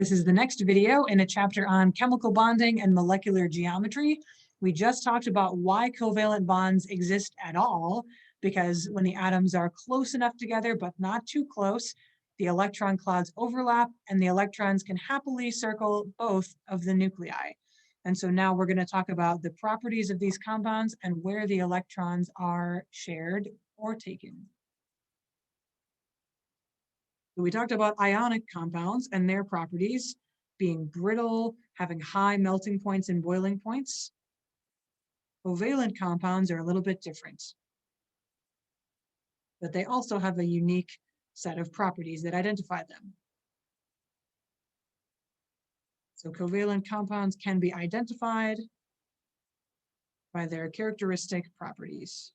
This is the next video in a chapter on chemical bonding and molecular geometry. We just talked about why covalent bonds exist at all, because when the atoms are close enough together but not too close, the electron clouds overlap and the electrons can happily circle both of the nuclei. And so now we're going to talk about the properties of these compounds and where the electrons are shared or taken. So we talked about ionic compounds and their properties being brittle, having high melting points and boiling points. Covalent compounds are a little bit different, but they also have a unique set of properties that identify them. So covalent compounds can be identified by their characteristic properties.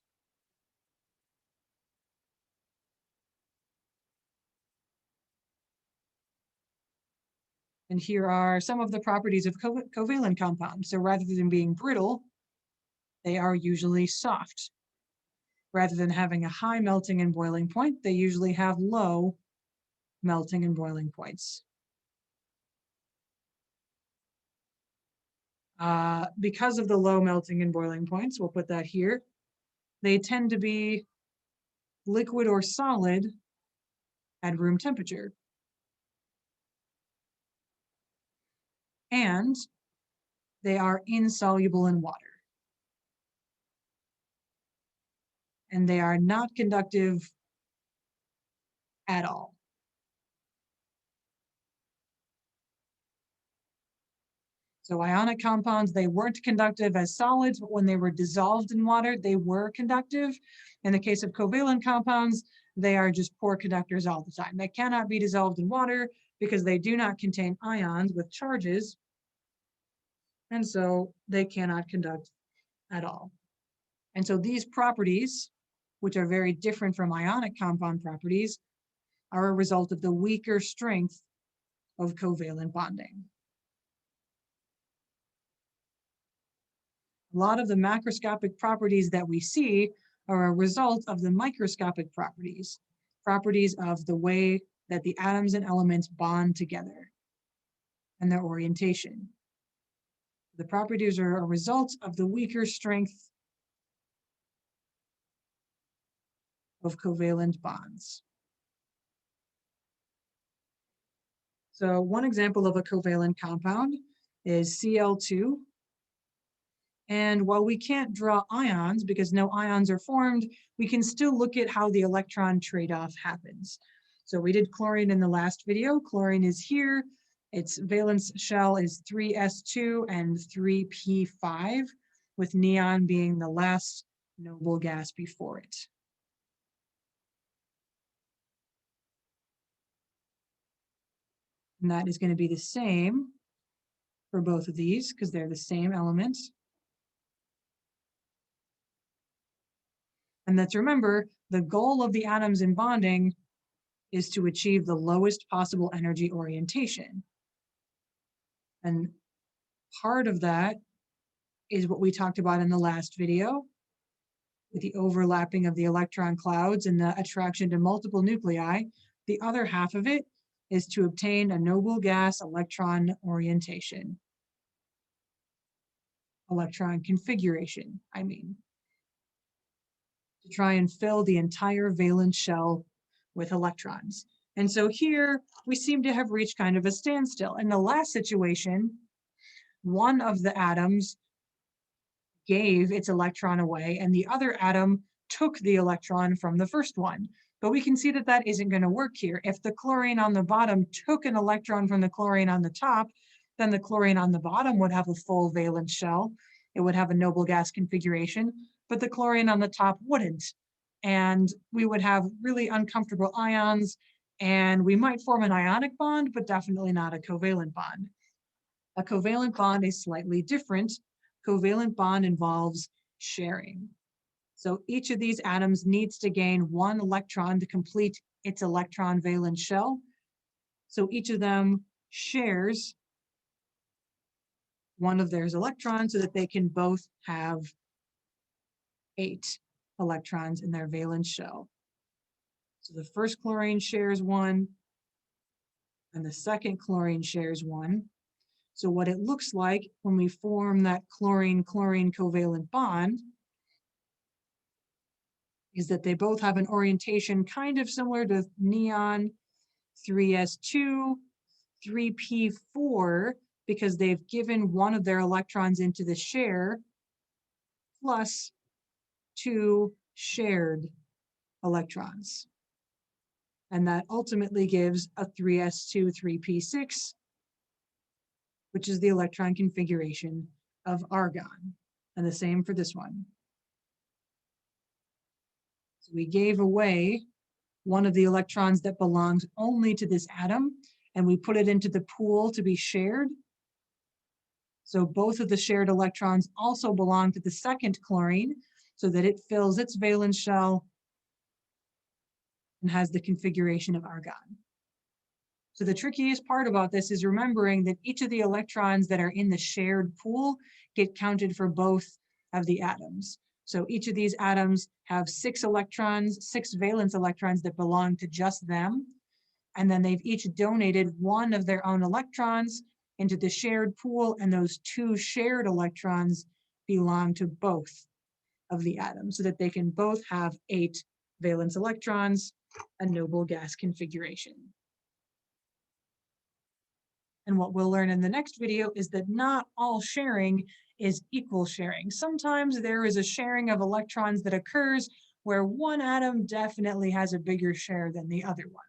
And here are some of the properties of covalent compounds. So rather than being brittle, they are usually soft. Rather than having a high melting and boiling point, they usually have low melting and boiling points. Because of the low melting and boiling points, we'll put that here, they tend to be liquid or solid at room temperature. And they are insoluble in water. And they are not conductive at all. So ionic compounds, they weren't conductive as solids, but when they were dissolved in water, they were conductive. In the case of covalent compounds, they are just poor conductors all the time. They cannot be dissolved in water because they do not contain ions with charges, and so they cannot conduct at all. And so these properties, which are very different from ionic compound properties, are a result of the weaker strength of covalent bonding. A lot of the macroscopic properties that we see are a result of the microscopic properties, properties of the way that the atoms and elements bond together and their orientation. The properties are a result of the weaker strength of covalent bonds. So one example of a covalent compound is Cl2. And while we can't draw ions because no ions are formed, we can still look at how the electron trade-off happens. So we did chlorine in the last video. Chlorine is here. Its valence shell is 3s2 and 3p5, with neon being the last noble gas before it. And that is going to be the same for both of these because they're the same element. And let's remember, the goal of the atoms in bonding is to achieve the lowest possible energy orientation. And part of that is what we talked about in the last video, with the overlapping of the electron clouds and the attraction to multiple nuclei. The other half of it is to obtain a noble gas electron orientation. Electron configuration, I mean. To try and fill the entire valence shell with electrons. And so here we seem to have reached kind of a standstill. In the last situation, one of the atoms gave its electron away and the other atom took the electron from the first one. But we can see that that isn't going to work here. If the chlorine on the bottom took an electron from the chlorine on the top, then the chlorine on the bottom would have a full valence shell. It would have a noble gas configuration, but the chlorine on the top wouldn't. And we would have really uncomfortable ions, and we might form an ionic bond, but definitely not a covalent bond. A covalent bond is slightly different. Covalent bond involves sharing. So each of these atoms needs to gain one electron to complete its electron valence shell. So each of them shares one of their electrons so that they can both have 8 electrons in their valence shell. So the first chlorine shares one, and the second chlorine shares one. So what it looks like when we form that chlorine-chlorine covalent bond is that they both have an orientation kind of similar to neon, 3s2, 3p4, because they've given one of their electrons into the share plus 2 shared electrons. And that ultimately gives a 3s2, 3p6, which is the electron configuration of argon. And the same for this one. So we gave away one of the electrons that belongs only to this atom, and we put it into the pool to be shared. So both of the shared electrons also belong to the second chlorine, so that it fills its valence shell and has the configuration of argon. So the trickiest part about this is remembering that each of the electrons that are in the shared pool get counted for both of the atoms. So each of these atoms have 6 electrons, 6 valence electrons that belong to just them. And then they've each donated one of their own electrons into the shared pool, and those 2 shared electrons belong to both of the atoms so that they can both have 8 valence electrons, a noble gas configuration. And what we'll learn in the next video is that not all sharing is equal sharing. Sometimes there is a sharing of electrons that occurs where one atom definitely has a bigger share than the other one.